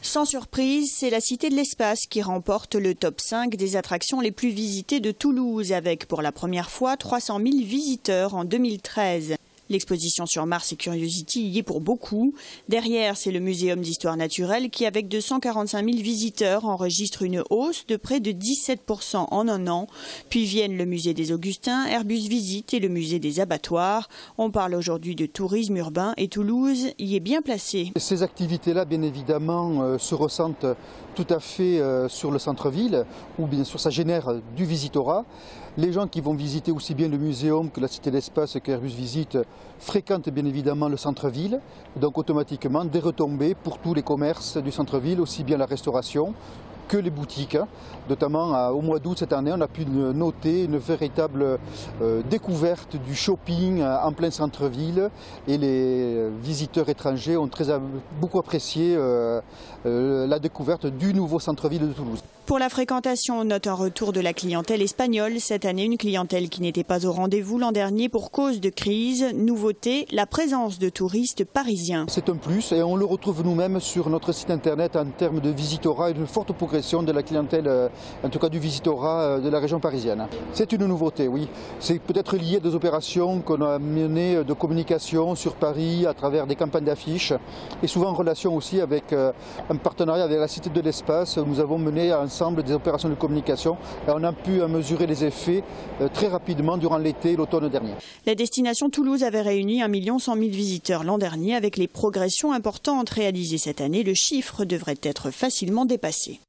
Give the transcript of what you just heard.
Sans surprise, c'est la Cité de l'Espace qui remporte le top 5 des attractions les plus visitées de Toulouse, avec pour la première fois 300 000 visiteurs en 2013. L'exposition sur Mars et Curiosity y est pour beaucoup. Derrière, c'est le Muséum d'histoire naturelle qui, avec 245 000 visiteurs, enregistre une hausse de près de 17% en un an. Puis viennent le musée des Augustins, Airbus Visite et le musée des abattoirs. On parle aujourd'hui de tourisme urbain et Toulouse y est bien placée. Ces activités-là, bien évidemment, se ressentent tout à fait sur le centre-ville, où bien sûr ça génère du visitorat. Les gens qui vont visiter aussi bien le muséum que la Cité de l'Espace que Airbus Visite fréquentent bien évidemment le centre-ville, donc automatiquement des retombées pour tous les commerces du centre-ville, aussi bien la restauration que les boutiques. Notamment au mois d'août cette année, on a pu noter une véritable découverte du shopping en plein centre-ville et les visiteurs étrangers ont beaucoup apprécié la découverte du nouveau centre-ville de Toulouse. Pour la fréquentation, on note un retour de la clientèle espagnole. Cette année, une clientèle qui n'était pas au rendez-vous l'an dernier pour cause de crise. Nouveauté, la présence de touristes parisiens. C'est un plus et on le retrouve nous-mêmes sur notre site internet en termes de visitorat et une forte progression de la clientèle, en tout cas du visitorat de la région parisienne. C'est une nouveauté, oui. C'est peut-être lié à des opérations qu'on a menées de communication sur Paris à travers des campagnes d'affiches et souvent en relation aussi avec un partenariat avec la Cité de l'Espace. Nous avons mené ensemble des opérations de communication et on a pu mesurer les effets très rapidement durant l'été et l'automne dernier. La destination Toulouse avait réuni 1 100 000 visiteurs l'an dernier. Avec les progressions importantes réalisées cette année, le chiffre devrait être facilement dépassé.